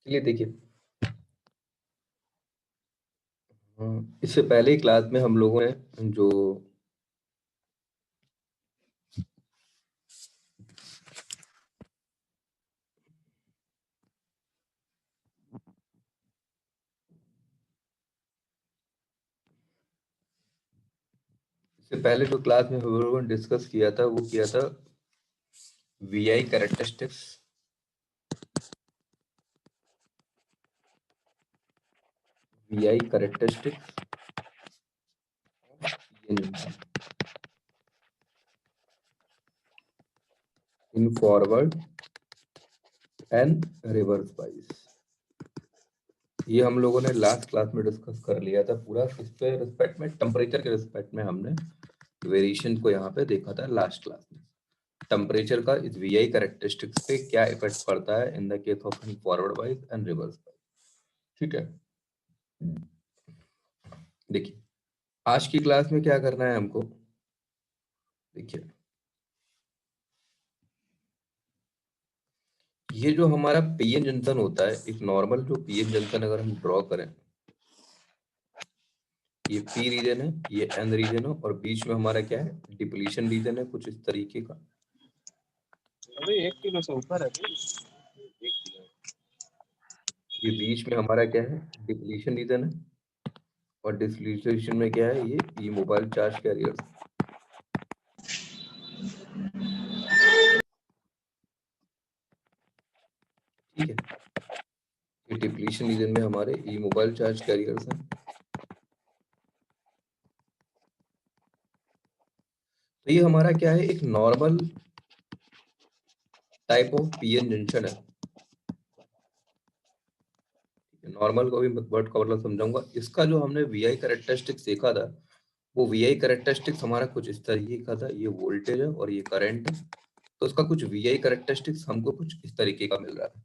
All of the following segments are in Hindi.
चलिए देखिए, इससे पहले ही क्लास में हम लोगों ने जो इससे पहले जो क्लास में हम लोगों ने डिस्कस किया था वो किया था VI characteristics, VI characteristics in forward and reverse bias. ये हम लोगों ने लास्ट क्लास में डिस्कस कर लिया था पूरा। इसके रिस्पेक्ट में, टेम्परेचर के रिस्पेक्ट में हमने वेरिएशन को यहाँ पे देखा था लास्ट क्लास में। टेम्परेचर का इस वीआई कैरेक्टरिस्टिक्स पे क्या इफेक्ट पड़ता है in the case of forward बाइस एंड रिवर्स बाइस। ठीक है, देखिए आज की क्लास में क्या करना है हमको। देखिए, ये जो हमारा पीएन जंक्शन होता है, एक नॉर्मल जो पीएन जंक्शन अगर हम ड्रॉ करें, ये पी रीजन है, ये एन रीजन है, और बीच में हमारा क्या है, डिप्लीशन रीजन है कुछ इस तरीके का। अबे 1 किलो से ऊपर है। ये बीच में हमारा क्या है, डिप्लीशन रीजन है, और डिप्लीशन में क्या है, ये मोबाइल चार्ज कैरियर्स। ठीक है, ये डिप्लीशन रीजन में हमारे ये मोबाइल चार्ज कैरियर्स हैं। तो ये हमारा क्या है, एक normal type of PN junction है। नॉर्मल को भी वर्ड का मतलब समझाऊंगा। इसका जो हमने वीआई कैरेक्टरिस्टिक्स देखा था, वो वीआई कैरेक्टरिस्टिक्स हमारा कुछ इस तरीके का था। ये वोल्टेज है और ये करंट है, तो उसका कुछ वीआई कैरेक्टरिस्टिक्स हमको कुछ इस तरीके का मिल रहा है।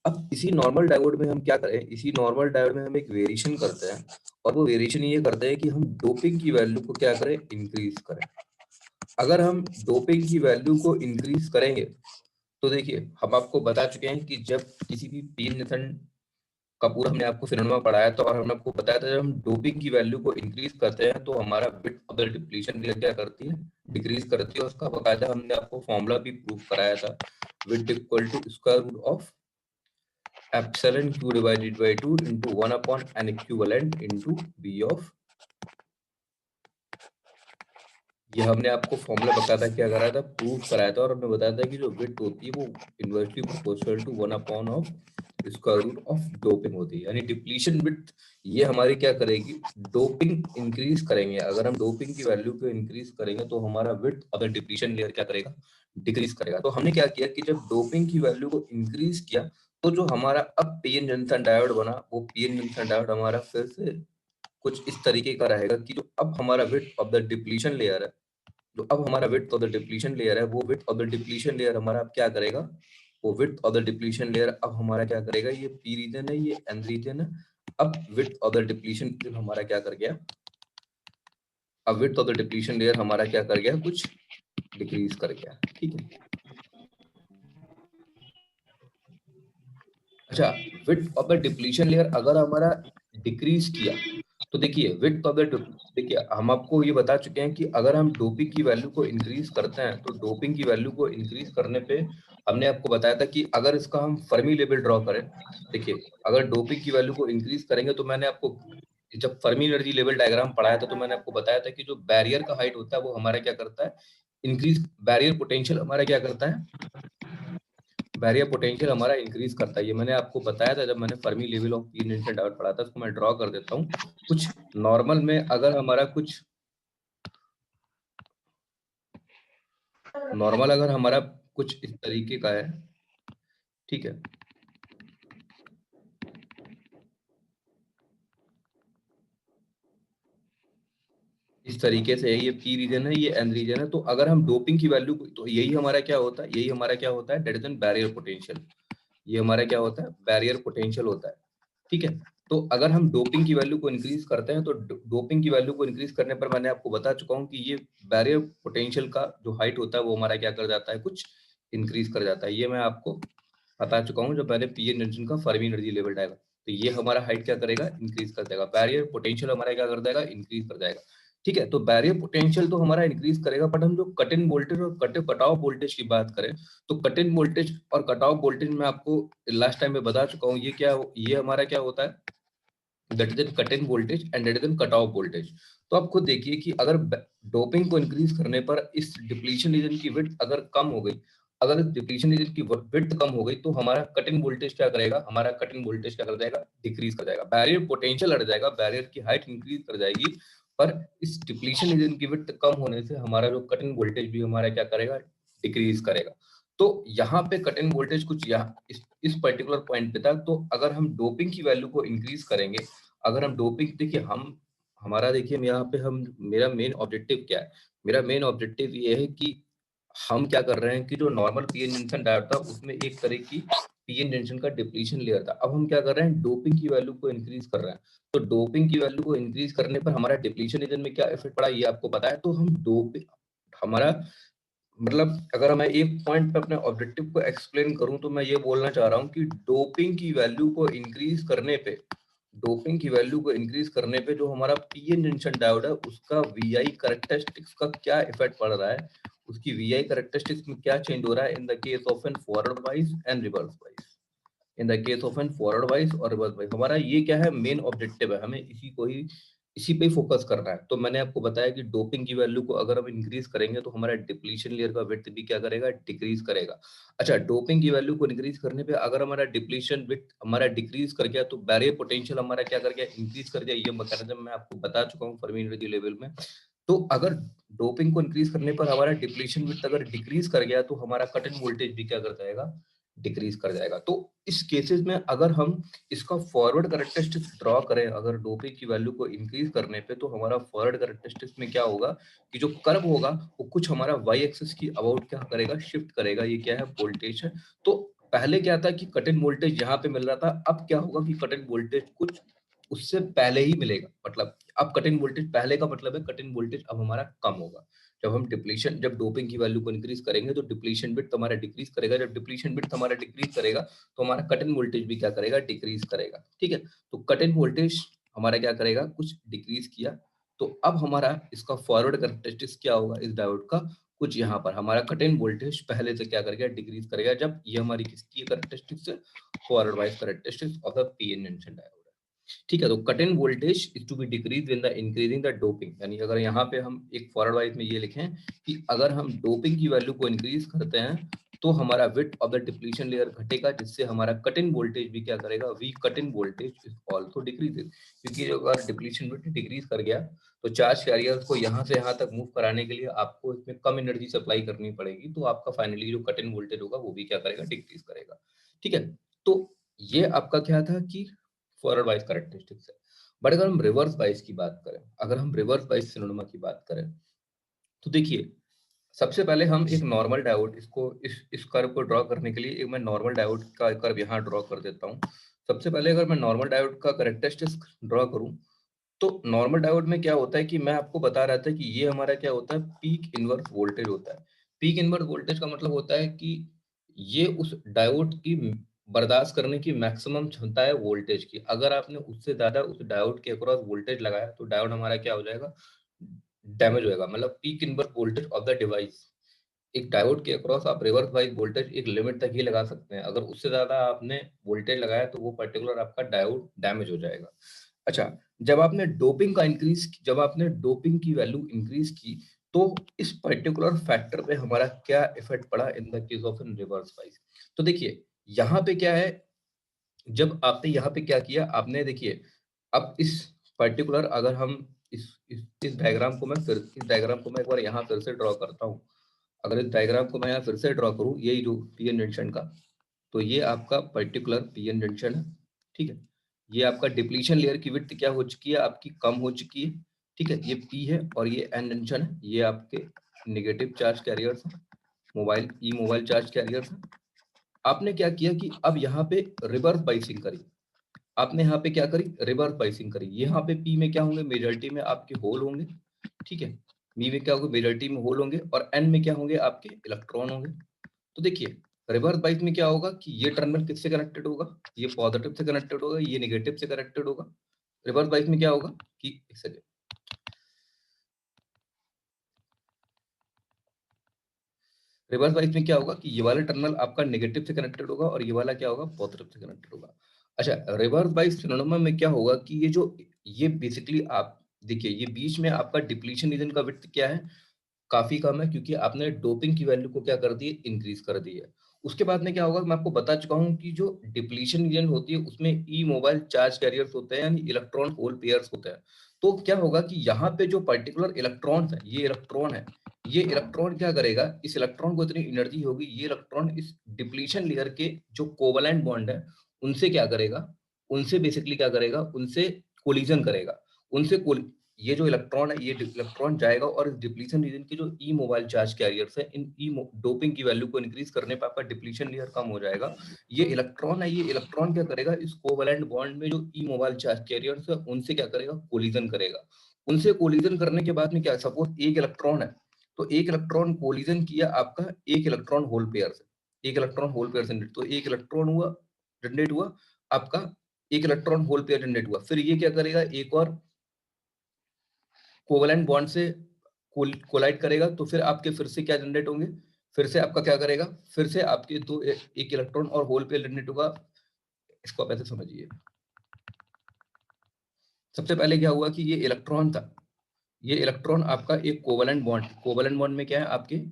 अब इसी नॉर्मल डायोड में हम क्या करें, इसी नॉर्मल डायोड में हम एक वेरिएशन करते हैं, और वो वेरिएशन ये करते हैं कि हम डोपिंग की वैल्यू को क्या करें, इंक्रीज करें। अगर हम डोपिंग की वैल्यू को इंक्रीज करेंगे तो देखिए, हम आपको बता चुके हैं कि जब किसी भी पीन मेथड का पूरा हमने आपको फिनोमेना पढ़ाया था, और हमने आपको बताया था जब हम डोपिंग की वैल्यू को इंक्रीज करते हैं तो हमारा बिट ऑफ द डिप्लीशन क्या करती है, डिक्रीज करती है। उसका बकायदा हमने आपको फॉर्मूला भी प्रूव कराया था, width equal to square root of epsilon q divided by 2 into 1 upon n equivalent into b of. ये हमने आपको फॉर्मूला बताया था, क्या कराया था, प्रूव कराया था, और हमने बताया था कि जो विड्थ होती है वो inversely proportional to 1 upon of square root of doping होती है। यानी डिप्लीशन विड्थ ये हमारी क्या करेगी, डोपिंग इंक्रीज करेंगे। अगर हम डोपिंग की वैल्यू को इंक्रीज करेंगे तो हमारा विड्थ अगर डिप्लीशन लेयर क्या करेगा, डिक्रीज करेगा। तो हमने क्या किया कि जब डोपिंग की वैल्यू को इंक्रीज किया तो जो हमारा अब पीएन जंक्शन डायोड बना, वो पीएन जंक्शन डायोड हमारा फिर से कुछ इस तरीके का रहेगा कि जो अब हमारा width of the depletion layer है, जो अब हमारा width of the depletion layer है, वो width of the depletion layer हमारा अब क्या करेगा, वो width of the depletion layer अब हमारा क्या करेगा, ये पी रीजन है, ये एन रीजन है। अब विड्थ ऑफ द डिप्लीशन हमारा क्या कर गया, अब width of the depletion layer हमारा क्या कर गया, कुछ डिक्रीज कर गया। ठीक है, अच्छा, width of the depletion layer अगर हमारा डिक्रीज किया तो देखिए विड्थ ऑफ द, देखिए हम आपको ये बता चुके हैं कि अगर हम डोपिंग की वैल्यू को इंक्रीज करते हैं तो डोपिंग की वैल्यू को इंक्रीज करने पे हमने आपको बताया था कि अगर इसका हम फर्मी लेवल ड्रॉ करें, देखिए अगर डोपिंग की वैल्यू को इंक्रीज करेंगे तो मैंने आपको जब फर्मी एनर्जी लेवल डायग्राम पढ़ाया था तो मैंने आपको बताया था कि जो बैरियर का हाइट होता है वो हमारा क्या करता है, इंक्रीज, बैरियर पोटेंशियल हमारा क्या करता है, बैरियर पोटेंशियल हमारा इंक्रीज करता है। ये मैंने आपको बताया था जब मैंने Fermi level of P intention diode पढ़ा था। उसको मैं ड्रॉ कर देता हूँ। कुछ नॉर्मल में अगर हमारा कुछ नॉर्मल अगर हमारा कुछ इस तरीके का है, ठीक है, इस तरीके से है, ये पी रीजन है, ये एन रीजन है। तो अगर हम डोपिंग की वैल्यू, तो यही हमारा क्या होता है, यही हमारा क्या होता है, that is an barrier potential. ये हमारा क्या होता है, बैरियर पोटेंशियल होता है। ठीक है, तो अगर हम डोपिंग की वैल्यू को इंक्रीज करते हैं तो डोपिंग की वैल्यू को इंक्रीज करने पर मैंने आपको बता चुका हूं कि ये बैरियर पोटेंशियल का जो हाइट होता है वो हमारा क्या कर जाता है, कुछ इंक्रीज कर जाता है। ये मैं आपको बता चुका हूँ, जब मैंने पीएन जंक्शन का फर्मी एनर्जी लेवल डाला, तो ये हमारा हाइट क्या करेगा, इंक्रीज कर देगा। बैरियर पोटेंशियल हमारा क्या कर देगा, इंक्रीज कर जाएगा। ठीक है, तो बैरियर पोटेंशियल तो हमारा इंक्रीज करेगा, बट हम जो कट इन वोल्टेज और कट ऑफ वोल्टेज की बात करें, तो कट इन वोल्टेज और कट ऑफ वोल्टेज में आपको लास्ट टाइम में बता चुका हूँ, ये हमारा क्या होता है, that is cut in voltage and that is cut off voltage. तो आप खुद देखिए कि अगर डोपिंग को इंक्रीज करने पर इस डिप्लीशन रीजन की विड्थ अगर कम हो गई, अगर इस डिप्लीशन रीजन की विड्थ कम हो गई, तो हमारा कट इन वोल्टेज क्या करेगा, हमारा कट इन वोल्टेज क्या कर जाएगा, डिक्रीज कर जाएगा। बैरियर पोटेंशियल हट जाएगा, बैरियर की हाइट इंक्रीज कर जाएगी, पर इस डिप्लीशन रीजन की विड्थ कम होने से हमारा जो कट इन वोल्टेज भी हमारा क्या करेगा, डिक्रीज करेगा। तो यहाँ पे कट इन वोल्टेज कुछ यहाँ इस पर्टिकुलर पॉइंट पे था। तो अगर हम डोपिंग की वैल्यू को इंक्रीज करेंगे, अगर हम डोपिंग, देखिए हम हमारा देखिए यहाँ पे हम मेरा मेन ऑब्जेक्टिव क्या है, मेरा मेन ऑब्जेक्टिव ये है कि हम क्या कर रहे हैं कि जो नॉर्मल पीएन जंक्शन डायोड था उसमें एक तरह की पीएन जंक्शन का डिप्लीशन लेयर था। अब हम क्या कर रहे हैं, डोपिंग की वैल्यू को इंक्रीज कर रहे हैं। तो डोपिंग की वैल्यू को इंक्रीज करने पर हमारा डिप्लीशन रीजन में क्या इफेक्ट पड़ा, ये आपको पता है। तो हम डोपिंग हमारा मतलब अगर मैं एक पॉइंट पे अपने ऑब्जेक्टिव को एक्सप्लेन करूं, तो मैं ये बोलना चाह रहा हूं कि डोपिंग की वैल्यू को इंक्रीज करने पे, डोपिंग की वैल्यू को इंक्रीज करने पे जो हमारा पीएन जंक्शन डायोड है उसका वीआई कैरेक्टरिस्टिक्स का क्या इफेक्ट पड़ रहा है, उसकी वीआई कैरेक्टरिस्टिक्स में क्या चेंज हो रहा है in the case of an forward wise and reverse wise, in the case of an forward wise और रिवर्स वाइज। हमारा ये क्या है, मेन ऑब्जेक्टिव है, हमें इसी पे ही फोकस करना है। तो मैंने आपको बताया कि डोपिंग की वैल्यू को अगर हम इंक्रीज करेंगे तो हमारा डिप्लीशन लेयर का विड्थ भी क्या करेगा, डिक्रीज करेगा। अच्छा, डोपिंग की वैल्यू को इंक्रीज करने पे अगर हमारा डिप्लीशन विड्थ हमारा डिक्रीज कर गया, तो बैरियर पोटेंशियल हमारा क्या कर गया, इंक्रीज कर दिया। ये मैकेनिज्म मैं आपको बता चुका हूँ फर्मी एनर्जी लेवल में। तो अगर डोपिंग को इंक्रीज करने पर हमारा डिप्लीशन विड्थ अगर डिक्रीज कर गया, तो हमारा कट इन वोल्टेज भी क्या कर जाएगा, डिक्रीज कर जाएगा। तो इस केसेस में अगर हम इसका फॉरवर्ड कैरेक्टरिस्टिक्स ड्रॉ करें, अगर डोपिंग की वैल्यू को इंक्रीज करने पे, तो हमारा फॉरवर्ड कैरेक्टरिस्टिक्स में क्या होगा कि जो कर्व होगा वो कुछ हमारा वाई एक्सिस की अबाउट क्या करेगा, शिफ्ट करेगा। ये क्या है, वोल्टेज है। तो पहले क्या था कि कट इन वोल्टेज यहाँ पे मिल रहा था, अब क्या होगा कि कट इन वोल्टेज कुछ उससे पहले ही मिलेगा। मतलब अब कट इन वोल्टेज पहले का मतलब है कट इन वोल्टेज अब हमारा कम होगा। जब डोपिंग की वैल्यू को इंक्रीज करेंगे तो डिप्लीशन बिट हमारा डिक्रीज करेगा, जब डिप्लीशन बिट हमारा डिक्रीज करेगा तो हमारा कट इन वोल्टेज भी क्या करेगा, डिक्रीज करेगा। ठीक है, तो कट इन वोल्टेज हमारा क्या करेगा, कुछ डिक्रीज किया। तो अब हमारा इसका फॉरवर्ड कैरेक्टरिस्टिक्स क्या होगा इस डायोड का, कुछ यहाँ पर हमारा कट इन वोल्टेज पहले से क्या करेगा, डिक्रीज करेगा। जब ये हमारी किसकी कैरेक्टरिस्टिक्स है, forward wise characteristics of the PN junction diode. ठीक है, तो cut in voltage is to be decrease in the increasing the doping. यानी अगर यहाँ पे हम एक फॉरवर्ड वाइज में ये लिखें कि अगर हम डोपिंग की वैल्यू को इंक्रीज करते हैं तो हमारा width of the depletion layer घटेगा, जिससे हमारा कट इन वोल्टेज भी क्या करेगा, we cut in voltage is also decreases. क्योंकि अगर डिप्लीशन विड्थ डिक्रीज कर गया तो चार्ज कैरियर्स को यहाँ से यहाँ तक मूव कराने के लिए आपको इसमें कम एनर्जी सप्लाई करनी पड़ेगी, तो आपका फाइनली जो कट इन वोल्टेज होगा वो भी क्या करेगा, डिक्रीज करेगा। ठीक है, तो ये आपका क्या था कि फॉरवर्ड बायस कैरेक्टरिस्टिक्स है। बट अगर हम रिवर्स बायस की बात करें, अगर हम रिवर्स बायस सिनेमा की बात करें, तो देखिए सबसे पहले हम एक नॉर्मल डायोड, इसको इस कर्व को ड्रॉ करने के लिए एक मैं नॉर्मल डायोड का कर्व यहाँ ड्रॉ कर देता हूँ। सबसे पहले अगर मैं नॉर्मल डायोड का कैरेक्टरिस्टिक्स ड्रॉ करूँ, तो नॉर्मल डायोड में क्या होता है कि मैं आपको बता रहा था कि ये हमारा क्या होता है, पीक इनवर्स वोल्टेज होता है। पीक इनवर्स वोल्टेज का मतलब होता है कि ये उस डायोड की बर्दाश्त करने की मैक्सिमम क्षमता है वोल्टेज की। अगर आपने उससे ज्यादा उस डायोड के अक्रॉस वोल्टेज लगाया तो डायोड हमारा क्या हो जाएगा, डैमेज होएगा। मतलब peak inverse voltage of the device, एक डायोड के अक्रॉस आप रिवर्स वाइज वोल्टेज एक लिमिट तक ही लगा सकते हैं। अगर उससे ज्यादा आपने वोल्टेज लगाया तो वो पर्टिकुलर आपका डायोड डैमेज हो जाएगा। अच्छा, जब आपने डोपिंग की वैल्यू इंक्रीज की, तो इस पर्टिकुलर फैक्टर पे हमारा क्या इफेक्ट पड़ा इन the case of in reverse wise. तो देखिए यहाँ पे क्या है, जब आपने यहाँ पे क्या किया, आपने देखिए अब इस पर्टिकुलर अगर हम इस डायग्राम को इस डायग्राम को मैं एक बार यहाँ फिर से ड्रॉ करता हूँ। अगर इस डायग्राम को मैं यहाँ फिर से ड्रॉ करूँ, यही जो पीएन जंक्शन का, तो ये आपका पर्टिकुलर पीएन जंक्शन है। ठीक है, ये आपका डिप्लीशन लेयर की विड्थ क्या हो चुकी है, आपकी कम हो चुकी है। ठीक है, ये पी है और ये एन जंक्शन है, ये आपके नेगेटिव चार्ज कैरियर्स हैं, मोबाइल चार्ज कैरियर्स हैं। आपने क्या किया कि अब यहाँ पे रिवर्स बाइसिंग करी, आपने यहाँ पे क्या करी, रिवर्स बाइसिंग करी। यहाँ पे पी में क्या होंगे, मेजॉरिटी में आपके होल होंगे। ठीक है, मी में क्या होगा, मेजॉरिटी में होल होंगे, और एन में क्या होंगे, आपके इलेक्ट्रॉन होंगे। तो देखिए रिवर्स बाइस में क्या होगा कि ये टर्मिनल किससे कनेक्टेड होगा, ये पॉजिटिव से कनेक्टेड होगा, ये नेगेटिव से कनेक्टेड होगा। रिवर्स बाइस में क्या होगा कि एक सेकेंड, रिवर्स बाइस में क्या होगा कि ये वाला टर्मिनल आपका नेगेटिव से कनेक्टेड होगा और ये वाला क्या होगा, पॉजिटिव से कनेक्टेड होगा। अच्छा, रिवर्स बाइस फिनोमेना में क्या होगा कि ये बेसिकली आप देखिए, ये बीच में आपका डिप्लीशन रीजन का विड्थ क्या है, काफी कम है, क्योंकि आपने डोपिंग की वैल्यू को क्या कर दी है, इंक्रीज कर दी है। उसके बाद में क्या होगा, मैं आपको बता चुका हूं कि जो डिप्लीशन रीजन होती है उसमें ई मोबाइल चार्ज कैरियर्स होते हैं, यानी इलेक्ट्रॉन होल पेयर्स होते हैं। तो क्या होगा कि यहाँ पे जो पर्टिकुलर इलेक्ट्रॉन है, ये इलेक्ट्रॉन है, ये इलेक्ट्रॉन क्या करेगा, इस इलेक्ट्रॉन को इतनी एनर्जी होगी, ये इलेक्ट्रॉन इस डिप्लीशन लेयर के जो कोवलेंट बॉन्ड है उनसे क्या करेगा, उनसे बेसिकली क्या करेगा, उनसे कोलिजन करेगा, उनसे ये जो इलेक्ट्रॉन है, ये इलेक्ट्रॉन जाएगा और इस डिप्लीशन रीजन के जो ई मोबाइल चार्ज कैरियर्स है, इन ई डोपिंग की वैल्यू को इंक्रीज करने पर आपका डिप्लीशन लेयर कम हो जाएगा। ये इलेक्ट्रॉन है, ये इलेक्ट्रॉन क्या करेगा, इस कोवलेंट बॉन्ड में जो ई मोबाइल चार्ज कैरियर्स है उनसे क्या करेगा, कोलिजन करेगा। उनसे कोलिजन करने के बाद में क्या, सपोज एक इलेक्ट्रॉन है, तो एक इलेक्ट्रॉन कोलिजन किया आपका एक इलेक्ट्रॉन होल पेयर से, एक इलेक्ट्रॉन होल पेयर से, तो एक इलेक्ट्रॉन हुआ, जनरेट हुआ आपका, एक इलेक्ट्रॉन होल पेयर जनरेट हुआ। फिर ये क्या करेगा, एक और कोवलेंट बॉन्ड से कोलाइड करेगा, तो फिर आपके फिर से क्या जनरेट होंगे, फिर से आपका क्या करेगा, फिर से आपके दो एक इलेक्ट्रॉन और होल पेयर जनरेट होगा। इसको आप ऐसे समझिए, सबसे पहले क्या हुआ कि ये इलेक्ट्रॉन था, ये इलेक्ट्रॉन आपका एक कोवलेंट बॉन्ड में क्या है आपके,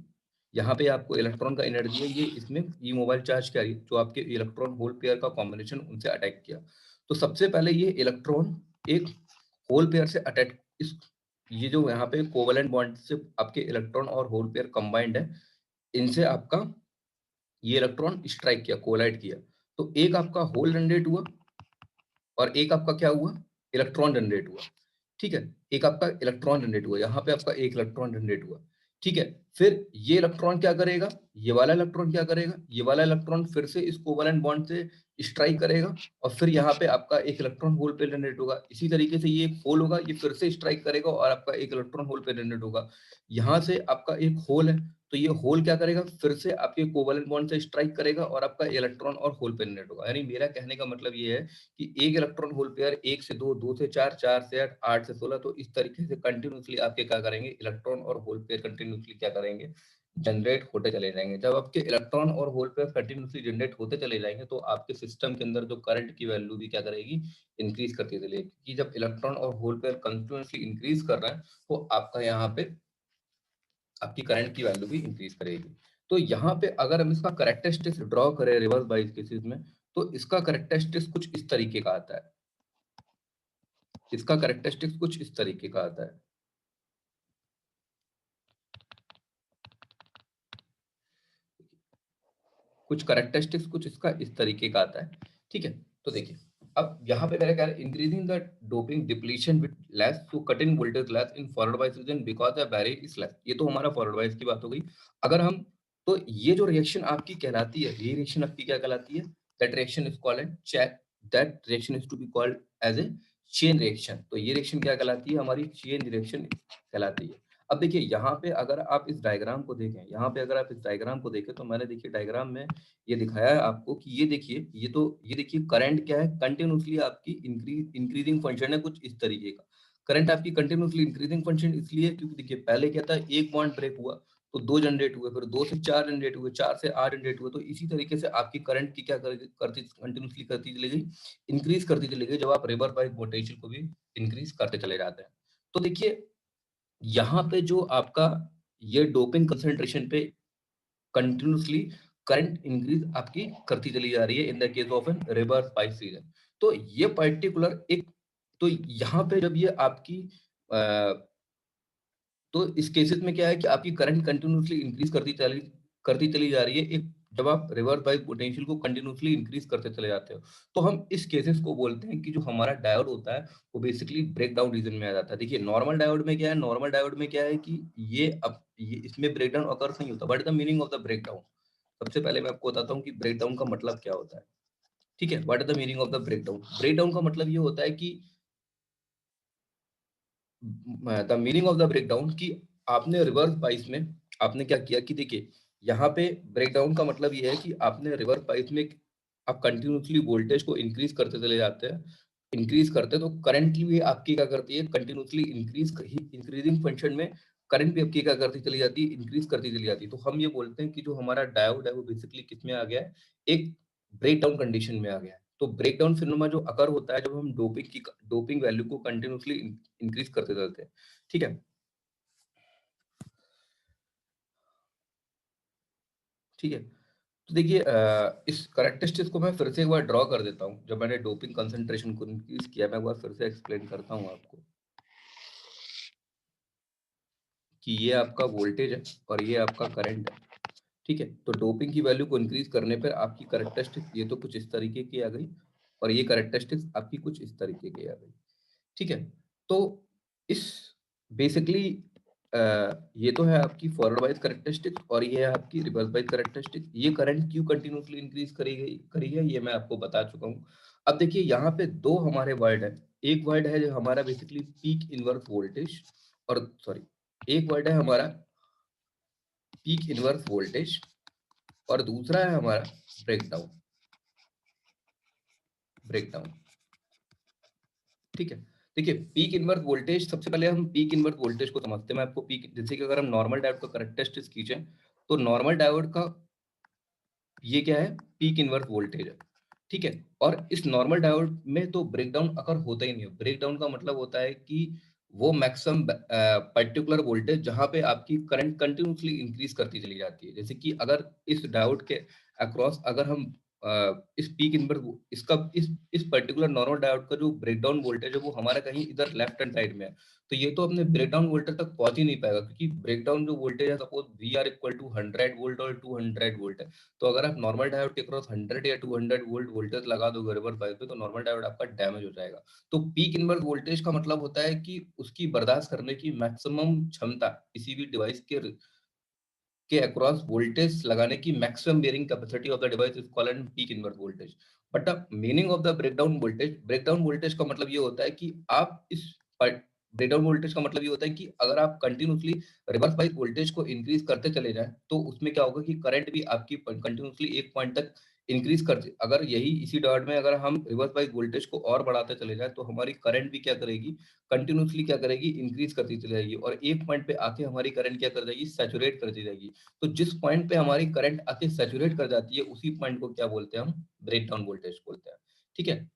यहाँ पे आपको इलेक्ट्रॉन का एनर्जी है, ये इसमें ये मोबाइल चार्ज कैरी जो आपके इलेक्ट्रॉन होल पेयर का कॉम्बिनेशन उनसे अटैक किया। तो सबसे पहले ये इलेक्ट्रॉन एक होल पेयर से अटैक, इस ये जो यहाँ पे कोवलेंट बॉन्ड से आपके इलेक्ट्रॉन और होल पेयर कंबाइंड है, इनसे आपका ये इलेक्ट्रॉन स्ट्राइक किया, कोलाइड किया, तो एक आपका होल जनरेट हुआ और एक आपका क्या हुआ, इलेक्ट्रॉन जनरेट हुआ। ठीक है, एक आपका इलेक्ट्रॉन जनरेट हुआ, यहाँ पे आपका एक इलेक्ट्रॉन जनरेट हुआ। ठीक है, फिर ये इलेक्ट्रॉन क्या करेगा, ये वाला इलेक्ट्रॉन क्या करेगा, ये वाला इलेक्ट्रॉन फिर से इस कोवलेंट बॉन्ड से स्ट्राइक करेगा और फिर यहाँ पे आपका एक इलेक्ट्रॉन होल पेयर जनरेट होगा। इसी तरीके से ये एक होल होगा, ये फिर से स्ट्राइक करेगा और आपका एक इलेक्ट्रॉन होल पेयर जनरेट होगा। यहाँ से आपका एक होल है, तो ये होल क्या करेगा, फिर से आपके कोवलेंट बॉन्ड से स्ट्राइक करेगा और आपका इलेक्ट्रॉन और होल पेयर जनरेट होगा। यानी मेरा कहने का मतलब ये है कि एक इलेक्ट्रॉन होल पेयर, एक से दो, दो से चार, चार से आठ, आठ से 16, तो इस तरीके से कंटिन्यूसली आपके क्या करेंगे, इलेक्ट्रॉन और होल पेयर कंटिन्यूसली क्या करेंगे, जनरेट होते चले जाएंगे। जब आपके इलेक्ट्रॉन और होल पेयर कंटिन्यूसली जनरेट होते चले जाएंगे तो आपके सिस्टम के अंदर जो करंट की वैल्यू भी क्या करेगी, इंक्रीज करती चलेगी, क्योंकि जब इलेक्ट्रॉन और होल पेयर कंटिन्यूसली इंक्रीज कर रहे हैं तो आपका यहाँ पे आपकी करंट की वैल्यू भी इंक्रीज करेगी। तो यहाँ पे अगर हम इसका करेक्टरिस्टिक्स ड्रॉ करें रिवर्स बाइस केसेस में, तो इसका करेक्टरिस्टिक्स कुछ इस तरीके का आता है, इसका करेक्टरिस्टिक्स कुछ इस तरीके का आता है। कुछ करेक्टरिस्टिक्स कुछ इसका इस तरीके का आता है। ठीक है, तो देखिए अब यहाँ पे मेरा क्या है, increasing the doping depletion with less to cutting voltage less in forward bias region because the barrier is less. ये तो हमारा फॉरवर्ड बायस की बात हो गई। अगर हम, तो ये जो रिएक्शन आपकी कहलाती है, ये रिएक्शन आपकी क्या कहलाती है, that reaction is called and check, that reaction is to be called as a chain reaction. तो ये रिएक्शन क्या कहलाती है, हमारी चेन रिएक्शन कहलाती है। अब देखिए यहाँ पे अगर आप इस डायग्राम को देखें, यहाँ पे अगर आप इस डायग्राम को देखें, तो मैंने देखिए डायग्राम में ये दिखाया है आपको कि ये देखिए, ये देखिए करंट क्या है, कंटिन्यूसली आपकी इंक्रीजिंग फंक्शन है कुछ इस तरीके का। करंट आपकी कंटिन्यूसली इंक्रीजिंग फंक्शन इसलिए क्योंकि देखिए पहले क्या था, एक बॉन्ड ब्रेक हुआ तो दो जनरेट हुए, फिर दो से चार जनरेट हुए, चार से आठ जनरेट हुए, तो इसी तरीके से आपकी करंट की क्या करती कंटिन्यूसली करती चली गई, इंक्रीज करती चली गई, जब आप रिवर्स बायस पोटेंशियल को भी इंक्रीज करते चले जाते हैं। तो देखिए यहाँ पे जो आपका ये डोपिंग कंसंट्रेशन पे कंटिन्यूसली करंट इंक्रीज आपकी करती चली जा रही है in the case of an reverse bias region. तो ये पर्टिकुलर एक, तो यहाँ पे जब ये आपकी तो इस केसेस में क्या है कि आपकी करंट कंटिन्यूसली इंक्रीज करती चली जा रही है, एक जब आप रिवर्स बाइस पोटेंशियल को कंटिन्यूसली इंक्रीज करते चले जाते हो, तो हम इस केसेस को बोलते हैं कि जो हमारा डायोड होता है वो बेसिकली ब्रेक डाउन रीजन में आ जाता है। देखिए नॉर्मल डायोड में क्या है, नॉर्मल डायोड में क्या है कि ये इसमें ब्रेक डाउन अकर नहीं होता। What is the meaning of the breakdown, सबसे पहले मैं आपको बताता हूँ कि ब्रेक डाउन का मतलब क्या होता है। ठीक है, what is the meaning of the breakdown, breakdown का मतलब ये होता है कि the meaning of the breakdown कि आपने रिवर्स बाइस में आपने क्या किया कि देखिए यहाँ पे ब्रेकडाउन का मतलब ये है कि आपने रिवर्स पाइप में आप कंटिन्यूअसली वोल्टेज को इंक्रीज करते चले जाते हैं, इंक्रीज करते हैं, तो करंट भी आपकी क्या करती है, कंटिन्यूअसली इंक्रीजिंग फंक्शन में करंट भी आपकी क्या करती चली जाती है, इंक्रीज करती चली जाती है। तो हम ये बोलते हैं कि जो हमारा डायोड है वो बेसिकली किस में आ गया है, एक ब्रेकडाउन कंडीशन में आ गया है। तो ब्रेकडाउन फिनोमेना जो अकर होता है जब हम डोपिंग वैल्यू को कंटिन्यूअसली इंक्रीज करते चलते हैं, ठीक है, ठीक है। तो देखिए इस कैरेक्टरिस्टिक्स को मैं फिर से एक बार ड्रॉ कर देता हूँ। जब मैंने डोपिंग कंसंट्रेशन को इंक्रीज किया, मैं एक बार फिर से एक्सप्लेन करता हूँ आपको कि ये आपका वोल्टेज है और ये आपका करंट है, ठीक है। तो डोपिंग की वैल्यू को इंक्रीज करने पर आपकी कैरेक्टरिस्टिक्स ये तो कुछ इस तरीके की आ गई और ये कैरेक्टरिस्टिक्स आपकी कुछ इस तरीके की आ गई, ठीक है। तो इस बेसिकली ये तो है आपकी फॉरवर्ड वाइज कैरेक्टरिस्टिक्स और ये है आपकी रिवर्स वाइज कैरेक्टरिस्टिक्स। ये करंट क्यों कंटिन्यूअसली इंक्रीज करी है ये मैं आपको बता चुका हूँ। अब देखिए यहाँ पे दो हमारे वर्ड है। एक वर्ड है जो हमारा बेसिकली पीक इनवर्स वोल्टेज, और सॉरी, एक वर्ड है हमारा पीक इनवर्स वोल्टेज और दूसरा है हमारा ब्रेकडाउन। ब्रेकडाउन, ठीक है। देखिए पीक इनवर्स वोल्टेज, सबसे पहले हम पीक इनवर्स वोल्टेज को समझते हैं। मैं आपको पीक, जैसे कि अगर हम नॉर्मल डायोड का कैरेक्टरिस्टिक्स खींचे तो नॉर्मल डायोड का ये क्या है, पीक इनवर्स वोल्टेज है, ठीक है। और इस नॉर्मल डायोड में तो ब्रेकडाउन अगर होता ही नहीं है। ब्रेकडाउन का मतलब होता है कि वो मैक्सिमम पर्टिकुलर वोल्टेज जहां पे आपकी करंट कंटिन्यूसली इंक्रीज करती चली जाती है। जैसे कि अगर इस डायोड के अक्रॉस अगर हम इस पीक इनवर्स इसका इस पर्टिकुलर नॉर्मल डायोड का जो ब्रेकडाउन वोल्टेज है वो हमारा कहीं इधर लेफ्ट हैंड साइड में है, तो ये तो अपने ब्रेकडाउन वोल्टेज तक पहुंच ही नहीं पाएगा, क्योंकि ब्रेकडाउन जो वोल्टेज है, suppose we are equal to 100 volt और 200 वोल्ट है। तो अगर आप नॉर्मल डायोड के क्रॉस 100 या 200 वोल्ट वोल्टेज लगा दोगे रिवर्स बायस पे, तो नॉर्मल डायोड आपका डैमेज हो जाएगा। तो पीक इनवर्स वोल्टेज का मतलब होता है कि उसकी बर्दाश्त करने की मैक्सिमम क्षमता, किसी भी डिवाइस के अक्रॉस वोल्टेज लगाने की maximum bearing capacity of the device is called peak inverse voltage. But the meaning of the breakdown voltage का मतलब ये होता है कि आप इस ब्रेकडाउन वोल्टेज का मतलब ये होता है कि अगर आप कंटिन्यूसली रिवर्स बाइस वोल्टेज को इंक्रीज करते चले जाएं तो उसमें क्या होगा कि करंट भी आपकी कंटिन्यूसली एक पॉइंट तक इंक्रीज करते, अगर यही इसी डॉट में अगर हम रिवर्स बाइस वोल्टेज को और बढ़ाते चले जाए तो हमारी करंट भी क्या करेगी, कंटिन्यूसली क्या करेगी, इंक्रीज करती चली जाएगी और एक पॉइंट पे आके हमारी करंट क्या कर जाएगी, सैचुरेट करती जाएगी। तो जिस पॉइंट पे हमारी करंट आके सैचुरेट कर जाती है उसी पॉइंट को क्या बोलते हैं, हम ब्रेकडाउन वोल्टेज बोलते हैं, ठीक है।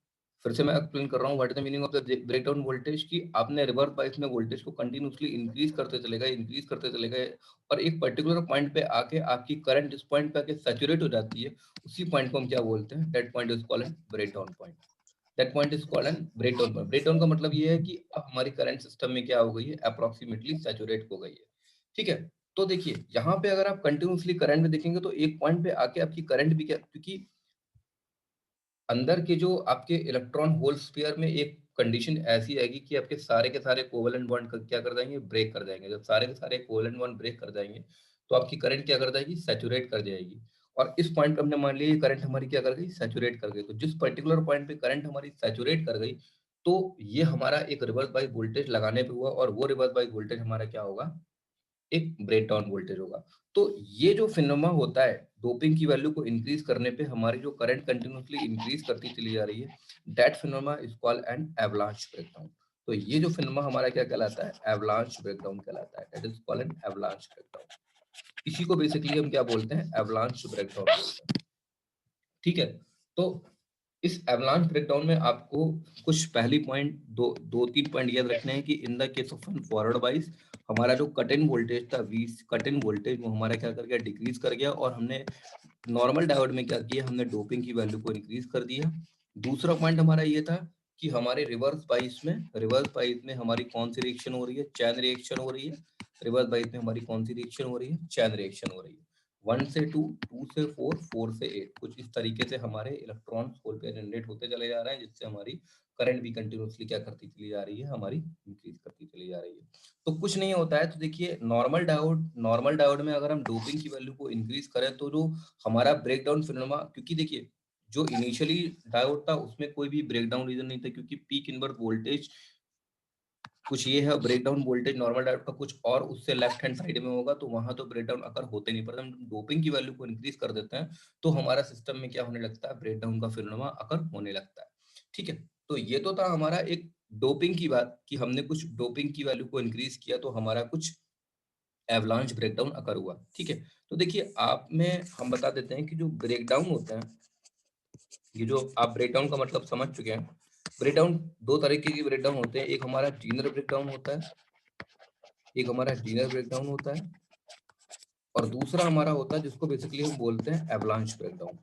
फिर से मैं एक्सप्लेन कर रहा हूँ what is the meaning of the breakdown voltage, कि आपने रिवर्स बाइस में वोल्टेज को कंटिन्यूसली इंक्रीज करते चले गए और एक पर्टिकुलर पॉइंट पे आके आपकी करंट इस पॉइंट पे आके सैचुरेट हो जाती है, उसी पॉइंट को हम क्या बोलते हैं, that point is called breakdown point. That point is called an breakdown point. Breakdown का मतलब ये है कि अब हमारी करंट सिस्टम में क्या हो गई है, अप्रोक्सीमेटली सैचुरेट हो गई है, ठीक है। तो देखिए यहाँ पे अगर आप कंटिन्यूसली करंट में देखेंगे तो एक पॉइंट पे आके आपकी करंट भी क्या, क्योंकि अंदर के जो आपके इलेक्ट्रॉन होल स्फीयर में एक कंडीशन ऐसी आएगी कि आपके सारे के सारे कोवेलेंट बॉन्ड क्या कर जाएंगे, ब्रेक कर जाएंगे। जब सारे के सारे कोवेलेंट बॉन्ड ब्रेक कर जाएंगे तो आपकी करंट क्या कर जाएगी, सैचुरेट कर जाएगी। और इस पॉइंट पे हमने मान लिया करंट हमारी क्या कर गई, सैचुरेट कर गई। तो जिस पर्टिकुलर पॉइंट पे करंट हमारी सैचुरेट कर गई तो ये हमारा एक रिवर्स बाइस वोल्टेज लगाने पे हुआ और वो रिवर्स बाइस वोल्टेज हमारा क्या होगा, एक ब्रेकडाउन वोल्टेज होगा। तो ये जो फिनोमेना होता है, डोपिंग की वैल्यू को इंक्रीज करने पे हमारी जो करंट कंटिन्यूअसली इंक्रीज करती चली जा रही है, that phenomena is called an avalanche breakdown. तो ये जो फिनोमेना हमारा क्या कहलाता है, एवलांच ब्रेकडाउन कहलाता है, that is called an avalanche breakdown. इसी को बेसिकली हम क्या बोलते हैं, एवलांच ब्रेकडाउन बोलते हैं, ठीक है। तो इस एवलांच ब्रेकडाउन में आपको कुछ पहली पॉइंट, दो तीन पॉइंट याद रखने हैं कि इन the case of forward wise हमारा जो कट इन वोल्टेज था, वी कट इन वोल्टेज, वो हमारा क्या कर गया, डिक्रीज कर गया और हमने नॉर्मल डायोड में क्या किया, हमने डोपिंग की वैल्यू को इंक्रीज कर दिया। दूसरा पॉइंट हमारा ये था कि हमारे रिवर्स बाइस में हमारी कौन सी रिएक्शन हो रही है, चैन रिएक्शन हो रही है। रिवर्स बाइस में हमारी कौन सी रिएक्शन हो रही है, चैन रिएक्शन हो रही है। 1 से 2, 2 से 4, 4 से 8, कुछ इस तरीके से हमारे इलेक्ट्रॉन होल पे जनरेट होते चले जा रहे हैं, जिससे हमारी करंट भी कंटिन्यूअसली क्या करती चली जा रही है, हमारी इंक्रीज करती चली जा रही है। तो कुछ नहीं होता है। तो देखिए नॉर्मल डायोड में अगर हम डोपिंग की वैल्यू को इंक्रीज करें तो जो हमारा ब्रेकडाउन फिनोमेना, क्योंकि देखिए जो इनिशियली डायोड था उसमें कोई भी ब्रेकडाउन रीजन नहीं था, क्योंकि पीक इनवर्स वोल्टेज कुछ ये है breakdown voltage normal diode का, कुछ और उससे लेफ्ट हैंड साइड में होगा, तो वहां तो ब्रेक डाउन अकर होते नहीं, पर हम डोपिंग की वैल्यू को इंक्रीज कर देते हैं तो हमारा सिस्टम में क्या होने लगता है, ब्रेक डाउन का फिनोमेना अकर होने लगता है। ठीक है, तो ये तो था हमारा एक डोपिंग की बात कि हमने कुछ डोपिंग की वैल्यू को इंक्रीज किया तो हमारा कुछ एवलांच ब्रेकडाउन अकर हुआ। ठीक है, तो देखिए आप में हम बता देते हैं कि जो ब्रेकडाउन होता है, ये जो आप ब्रेकडाउन का मतलब समझ चुके हैं, ब्रेकडाउन दो तरीके के ब्रेकडाउन होते हैं, एक हमारा जीनर ब्रेकडाउन होता है, एक हमारा जीनर ब्रेकडाउन होता है, और दूसरा हमारा होता है जिसको बेसिकली हम बोलते हैं एवलांच ब्रेकडाउन।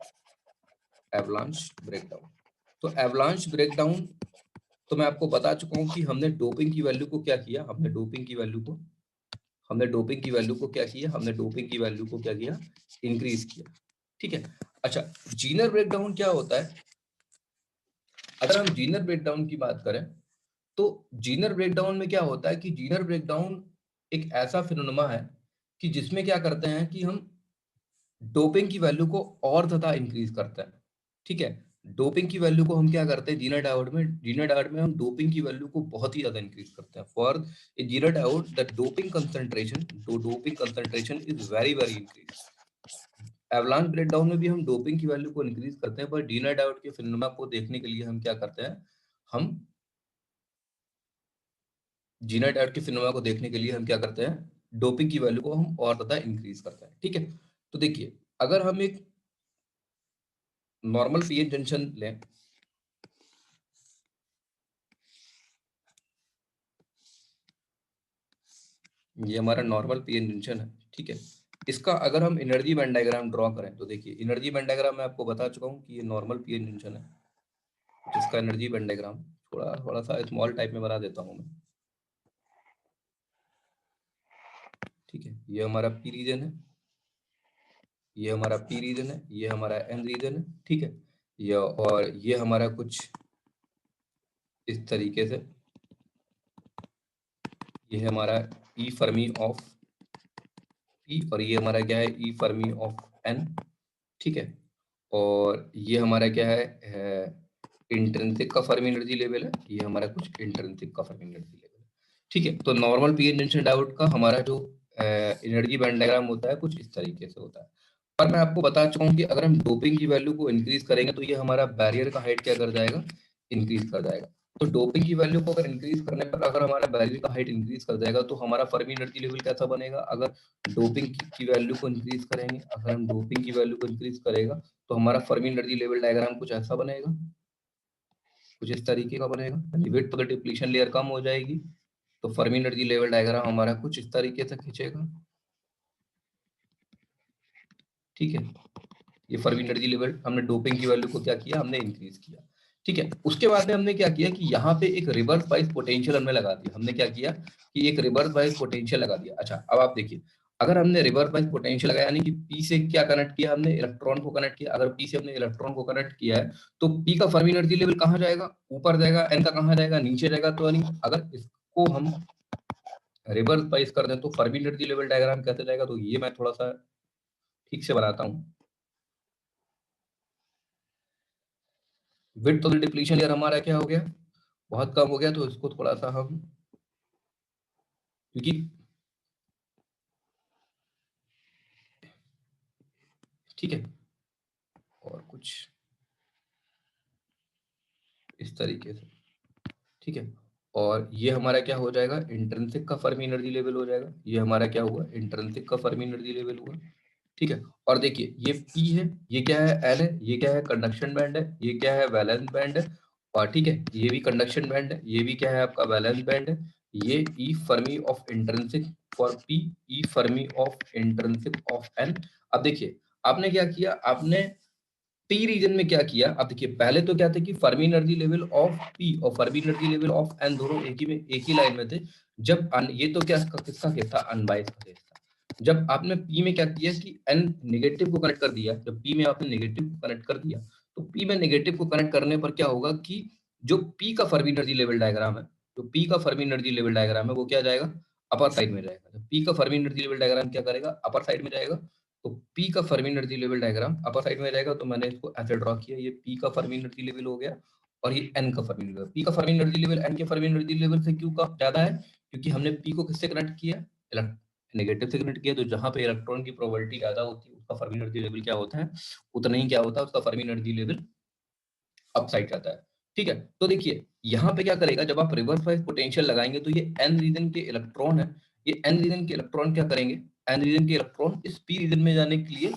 एवलांच ब्रेकडाउन, तो एवलांच ब्रेकडाउन, तो मैं आपको बता चुका हूं कि हमने डोपिंग की वैल्यू को क्या किया, हमने डोपिंग की वैल्यू को क्या किया, हमने डोपिंग की वैल्यू को क्या किया, इंक्रीज किया। ठीक है, अच्छा जीनर ब्रेकडाउन क्या होता है, अगर हम जीनर ब्रेकडाउन की बात करें तो जीनर ब्रेकडाउन में क्या होता है कि जीनर ब्रेकडाउन एक ऐसा फिनोमेना है कि जिसमें क्या करते हैं कि हम डोपिंग की वैल्यू को और ज्यादा इंक्रीज करते हैं। ठीक है, डोपिंग की वैल्यू को हम क्या करते हैं, जीनर डायोड में हम डोपिंग की वैल्यू को बहुत ही ज्यादा इंक्रीज करते हैं। For a Zener diode the doping concentration is very very increase. Avalanche breakdown में भी हम डोपिंग की वैल्यू को इंक्रीज करते हैं, पर जीनर डायोड के फिनोमेना को देखने के लिए हम क्या करते हैं, हम जीनर डायोड के फिनोमेना को देखने के लिए हम क्या करते हैं, डोपिंग की वैल्यू को हम और ज्यादा इंक्रीज करते हैं। ठीक है, तो देखिए अगर हम एक नॉर्मल पीएन जंक्शन लें, ये हमारा नॉर्मल पीएन जंक्शन है। ठीक है, इसका अगर हम एनर्जी बैंड डायग्राम ड्रॉ करें तो देखिए एनर्जी बैंड डायग्राम मैं आपको बता चुका हूँ कि ये नॉर्मल पीएन जंक्शन है, जिसका एनर्जी बैंड डायग्राम थोड़ा थोड़ा सा स्मॉल टाइप में बना देता हूँ मैं। ठीक है, ये हमारा पी रीजन है, ये हमारा पी रीजन है, ये हमारा एन रीजन है। ठीक है, ये और ये हमारा कुछ इस तरीके से, ये है हमारा ई फर्मी ऑफ पी, और ये हमारा क्या है, ई फर्मी ऑफ एन। ठीक है, और ये हमारा क्या है, इंट्रिंसिक का फर्मी एनर्जी लेवल है, ये हमारा कुछ इंट्रिंसिक का फर्मी एनर्जी लेवल है। ठीक है, तो नॉर्मल पीएन जंक्शन डायोड का हमारा जो एनर्जी बैंड डायग्राम होता है कुछ इस तरीके से होता है। और मैं आपको बता चुका हूँ कि अगर हम डोपिंग की वैल्यू को इंक्रीज करेंगे तो ये हमारा बैरियर का हाइट क्या कर जाएगा, इंक्रीज कर जाएगा। तो डोपिंग की वैल्यू को अगर इंक्रीज करने पर अगर हमारा बैरियर का हाइट इंक्रीज कर जाएगा तो हमारा फर्मी एनर्जी लेवल कैसा बनेगा, अगर डोपिंग की वैल्यू को इंक्रीज करेंगे, अगर हम डोपिंग की वैल्यू को इंक्रीज करेगा तो हमारा फर्मी एनर्जी लेवल डायग्राम कुछ ऐसा बनेगा, कुछ इस तरीके का बनेगा। Width of the depletion layer कम हो जाएगी तो फर्मी एनर्जी लेवल डायग्राम हमारा कुछ इस तरीके से खींचेगा। ठीक है, ये फर्मी एनर्जी लेवल, हमने डोपिंग की वैल्यू को क्या किया, हमने इंक्रीज किया। ठीक है, उसके बाद में हमने क्या किया कि यहाँ पे एक रिवर्स बाइस पोटेंशियल हमने लगा दिया। हमने क्या किया कि एक रिवर्स बाइस पोटेंशियल लगा दिया। अच्छा अब आप देखिए, अगर हमने रिवर्स बाइस पोटेंशियल लगाया यानी कि पी से क्या कनेक्ट किया, हमने इलेक्ट्रॉन को कनेक्ट किया। अगर पी से हमने इलेक्ट्रॉन को कनेक्ट किया है तो पी का फर्मी एनर्जी लेवल कहाँ जाएगा, ऊपर जाएगा, एन का कहाँ जाएगा, नीचे जाएगा। तो यानी अगर इसको हम रिवर्स बाइस कर दें तो फर्मी एनर्जी लेवल डायग्राम कैसे जाएगा, तो ये मैं थोड़ा सा ठीक से बनाता हूँ। Width of the depletion layer हमारा क्या हो गया, बहुत कम हो गया, तो इसको थोड़ा सा हम, क्योंकि ठीक है, और कुछ इस तरीके से। ठीक है, और ये हमारा क्या हो जाएगा, इंट्रिंसिक का फर्मी एनर्जी लेवल हो जाएगा। ये हमारा क्या हुआ, इंट्रिंसिक का फर्मी एनर्जी लेवल हुआ। ठीक है, और देखिए ये पी है, ये क्या है, एल है, ये क्या है, कंडक्शन बैंड है, ये क्या है, वैलेंस बैंड है। और ठीक है, ये भी कंडक्शन बैंड है, ये भी क्या है आपका वैलेंस बैंड है। ये E Fermi of intrinsic for P, E Fermi of intrinsic of N. अब देखिए आपने क्या किया, आपने पी रीजन में क्या किया। अब देखिए पहले तो क्या था कि Fermi energy level of P और Fermi energy level of N दोनों एक ही लाइन में थे। जब ये तो क्या किसका केस था, अनबाइस का केस था। जब आपने पी में क्या किया कि एन नेगेटिव को कनेक्ट कर दिया, जब पी में आपने नेगेटिव को कनेक्ट कर दिया तो पी में नेगेटिव को कनेक्ट करने पर क्या होगा कि जो पी का फर्मी एनर्जी लेवल डायग्राम है, जो पी का फर्मी एनर्जी लेवल डायग्राम है वो क्या जाएगा, अपर साइड में जाएगा। पी का फर्मी एनर्जी लेवल डायग्राम क्या करेगा, अपर साइड में जाएगा। तो पी का Fermi energy level diagram upper side में रहेगा, तो मैंने इसको ऐसे ड्रॉ किया, ये पी का फर्मी एनर्जी लेवल हो गया और ये n का फर्मी लेवल। p का फर्मी एनर्जी लेवल n के फर्मी एनर्जी लेवल से क्यों कम ज्यादा है? क्योंकि हमने p को किससे कनेक्ट किया? नेगेटिव से कनेक्ट किया। तो जहां पे इलेक्ट्रॉन की प्रोबेबिलिटी ज्यादा होती है उसका फर्मी एनर्जी लेवल क्या होता है? उतना ही क्या होता है? उसका फर्मी एनर्जी लेवल अपसाइड जाता है। ठीक है, तो देखिए यहाँ पे क्या करेगा, जब आप रिवर्स बायस पोटेंशियल लगाएंगे तो ये n रीजन के इलेक्ट्रॉन है, ये n रीजन के इलेक्ट्रॉन क्या करेंगे? n रीजन के इलेक्ट्रॉन इस p रीजन में जाने के लिए,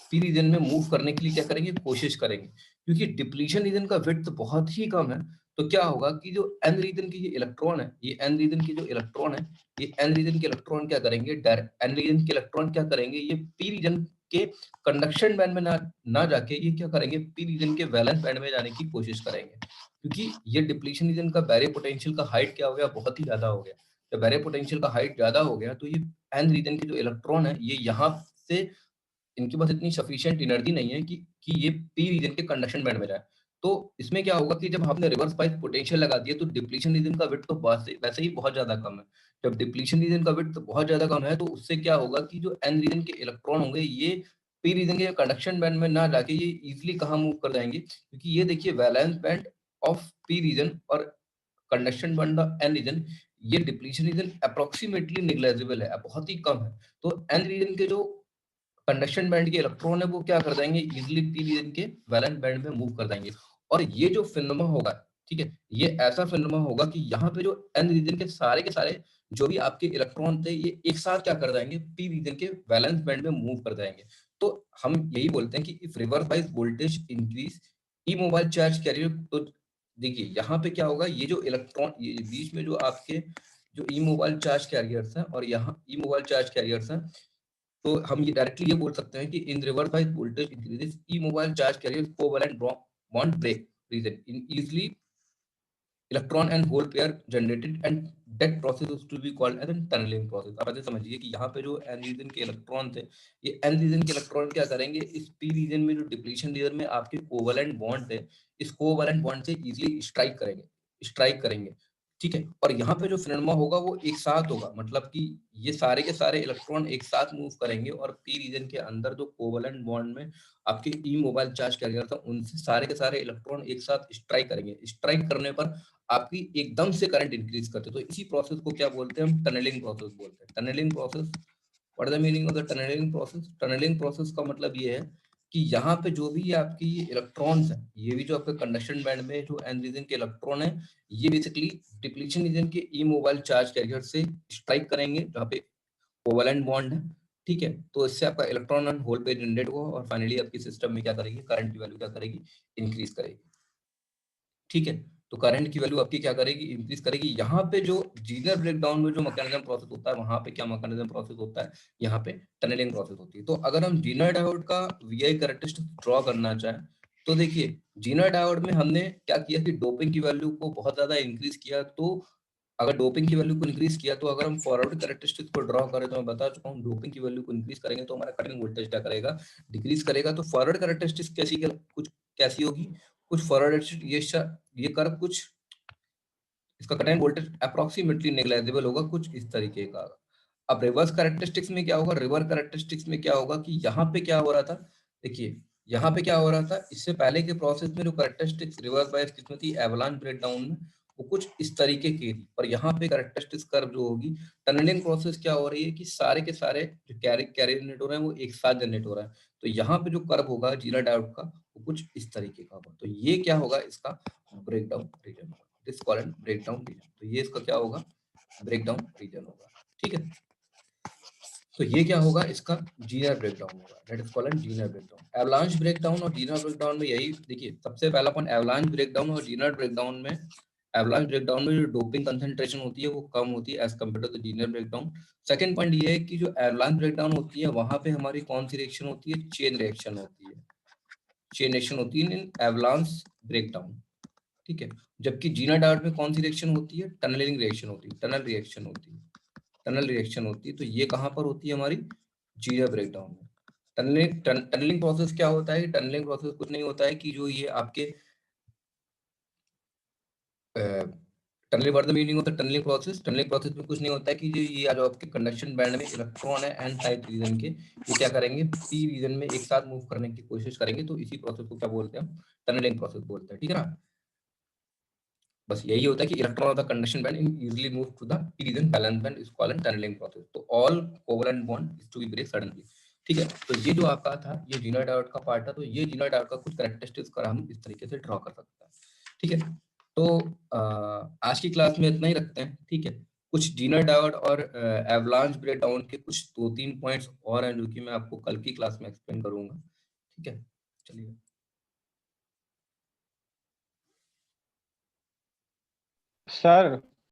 p रीजन में मूव करने के लिए क्या करेंगे? कोशिश करेंगे। क्योंकि डिप्लीशन रीजन का विड्थ बहुत ही कम है, तो क्या होगा कि जो n रीजन के ये इलेक्ट्रॉन है, ये n रीजन के जो इलेक्ट्रॉन है, ये n रीजन के इलेक्ट्रॉन क्या करेंगे? डायरेक्ट n रीजन के इलेक्ट्रॉन क्या करेंगे? ये p रीजन के कंडक्शन बैंड में ना जाके ये क्या करेंगे? p रीजन के वैलेंस बैंड में जाने की कोशिश करेंगे। क्योंकि ये डिप्लीशन रीजन का बैरियर पोटेंशियल का हाइट क्या हो गया? बहुत ही ज्यादा हो गया। जब बैरियर पोटेंशियल का हाइट ज्यादा हो गया तो ये n रीजन के जो इलेक्ट्रॉन है, ये यहाँ से इनके पास इतनी सफिशिएंट एनर्जी नहीं है कि ये p रीजन के कंडक्शन बैंड में जाए। तो इसमें क्या होगा कि जब आपने रिवर्स बायस पोटेंशियल लगा दिया तो डिप्लीशन रीजन का विड्थ तो वैसे ही बहुत ज्यादा कम है। जब डिप्लीशन रीजन का विड्थ बहुत ज्यादा कम है तो उससे क्या होगा कि जो n रीजन के इलेक्ट्रॉन होंगे ये p रीजन के कंडक्शन बैंड में ना जाके ये इजीली कहाँ मूव कर जाएंगे? क्योंकि ये देखिए valence band of p region और conduction band of n region, ये डिप्लीशन रीजन अप्रोक्सीमेटली नेग्लिजिबल है, बहुत ही कम है। तो n रीजन के जो कंडक्शन बैंड के इलेक्ट्रॉन है वो क्या कर जाएंगे? इजीली p रीजन के वैलेंस बैंड में मूव कर जाएंगे। और ये जो फिनोमेना होगा, ठीक है, ये ऐसा फिनोमेना होगा कि यहाँ पे जो n रीजन के सारे जो भी आपके इलेक्ट्रॉन थे ये एक साथ क्या कर जाएंगे? p रीजन के वैलेंस बैंड में मूव कर जाएंगे। तो हम यही बोलते हैं कि if reverse bias voltage increase E mobile charge carrier, तो देखिए यहाँ पे क्या होगा, ये जो इलेक्ट्रॉन ये बीच में जो आपके जो ई मोबाइल चार्ज कैरियर्स हैं और यहाँ ई मोबाइल चार्ज कैरियर्स हैं, तो हम ये डायरेक्टली ये बोल सकते हैं कि in reverse bias voltage increases E mobile charge carriers covalent bond break region in easily electron and hole pair generated and that process is to be called as an tunneling process. आप ऐसे समझिए कि यहाँ पे जो एन रीजन के इलेक्ट्रॉन थे, ये एन रीजन के इलेक्ट्रॉन क्या करेंगे? इस पी रीजन में जो डिप्लीशन रीजन में आपके कोवैलेंट बॉन्ड थे, इस कोवैलेंट बॉन्ड से इजीली स्ट्राइक करेंगे। ठीक है, और यहाँ पे जो फिनोमेना होगा वो एक साथ होगा, मतलब कि ये सारे के सारे इलेक्ट्रॉन एक साथ मूव करेंगे और पी रीजन के अंदर जो कोवैलेंट बॉन्ड में आपके ई मोबाइल चार्ज कैरियर था उनसे सारे के सारे इलेक्ट्रॉन एक साथ स्ट्राइक करेंगे। स्ट्राइक करने पर आपकी एकदम से करंट इंक्रीज करते हैं। तो इसी प्रोसेस को क्या बोलते हैं? हम टनलिंग प्रोसेस बोलते हैं। Tunnelling process, what is the meaning of the tunnelling process? Tunnelling process का मतलब ये है कि यहाँ पे जो भी आपकी ये इलेक्ट्रॉन्स हैं, ये भी जो आपके कंडक्शन बैंड में जो एन रीजन के इलेक्ट्रॉन है, ये बेसिकली डिप्लीशन रीजन के ई मोबाइल चार्ज कैरियर से स्ट्राइक करेंगे जहाँ पे कोवैलेंट बॉन्ड है। ठीक है, तो इससे आपका electron and hole pair generate होगा और फाइनली आपकी सिस्टम में क्या करेगी? करंट की वैल्यू क्या करेगी? इंक्रीज करेगी। ठीक है, तो करंट की वैल्यू आपकी क्या करेगी? इंक्रीज करेगी। यहाँ पे जो जीनर ब्रेकडाउन में जो मैकेनिज्म प्रोसेस होता है, वहां पे क्या मैकेनिज्म प्रोसेस होता है? यहाँ पे टनलिंग प्रोसेस होती है। तो अगर हम जीनर डायोड का वीआई कैरेक्टरिस्टिक ड्रॉ करना चाहें तो देखिए जीनर डायोड में हमने क्या किया कि डोपिंग की वैल्यू को बहुत ज्यादा इंक्रीज किया। तो अगर डोपिंग की वैल्यू को इंक्रीज किया तो अगर हम फॉरवर्ड कैरेक्टरिस्टिक को ड्रॉ करें तो मैं बता चुका हूँ डोपिंग की वैल्यू को इंक्रीज करेंगे तो हमारा कटिंग वोल्टेज क्या करेगा? डिक्रीज करेगा। तो फॉरवर्ड कैरेक्टरिस्टिक कुछ कैसी होगी? कुछ फॉरवर्ड ये कर्व कुछ इसका cut end voltage approximately negligible होगा, कुछ इस तरीके का। अब रिवर्स कैरेक्टरिस्टिक्स में क्या होगा? रिवर्स कैरेक्टरिस्टिक्स में क्या होगा कि यहाँ पे क्या हो रहा था? देखिए यहाँ पे क्या हो रहा था, इससे पहले के प्रोसेस में जो कैरेक्टरिस्टिक्स रिवर्स बायस किस्म थी एवलांच ब्रेकडाउन में, वो कुछ इस तरीके की थी। और यहाँ पे कैरेक्टरिस्टिक्स कर्व जो होगी, टनलिंग प्रोसेस क्या हो रही है कि सारे के सारे जो कैरी जनरेट हो रहे हैं वो एक साथ जनरेट हो रहा है। तो यहाँ पे जो कर्व होगा जीनर डायोड का वो कुछ इस तरीके का होगा। तो ये क्या होगा? इसका ब्रेकडाउन रीजन होगा। This called breakdown region. तो ये इसका क्या होगा? ब्रेकडाउन रीजन होगा। ठीक है, तो ये क्या होगा? इसका जीनर ब्रेकडाउन होगा। That is called Zener breakdown. Avalanche breakdown और जीनर ब्रेकडाउन में यही देखिए सबसे पहला पॉइंट, एवलांच ब्रेकडाउन और जीनर ब्रेकडाउन में, एवलांच ब्रेकडाउन में जो डोपिंग कंसंट्रेशन होती है वो कम होती है as compare to the Zener breakdown. Second point ये है कि जो एवलांच ब्रेकडाउन होती है वहां पे हमारी कौन सी रिएक्शन होती है? चेन रिएक्शन होती है। चेन रिएक्शन होती है इन एवलांच ब्रेकडाउन। ठीक है, जबकि जीना डायोड में कौन सी रिएक्शन होती है? टनलिंग रिएक्शन होती है, टनल रिएक्शन होती है, टनल रिएक्शन होती है। तो ये कहां पर होती है? हमारी जीना ब्रेकडाउन में। टनलिंग प्रोसेस क्या होता है? टनलिंग प्रोसेस कुछ नहीं होता है कि जो ये आपके tunnelling, what the meaning of the tunnelling process? Tunnelling process में कुछ नहीं होता है कि जो ये जो आपके कंडक्शन बैंड में इलेक्ट्रॉन है एन टाइप रीजन के, ये क्या करेंगे? पी रीजन में एक साथ मूव करने की कोशिश करेंगे। तो इसी प्रोसेस को क्या बोलते हैं? हम टनलिंग प्रोसेस बोलते हैं। ठीक है ना? बस यही होता है कि electron of the conduction band easily move to the p region, valence band is called tunneling process. तो all covalent bond is to be break suddenly. ठीक है, तो ये जो आपका था ये जीनर डायोड का पार्ट था। तो ये जीनर डायोड का कुछ कैरेक्टरिस्टिक्स का हम इस तरीके से ड्रॉ कर सकते हैं। ठीक है, तो आज की क्लास में इतना ही रखते हैं। ठीक है, कुछ जीनर डायोड और एवलांच ब्रेकडाउन के कुछ 2-3 पॉइंट्स और हैं जो कि मैं आपको कल की क्लास में एक्सप्लेन करूंगा। ठीक है, चलिए। सर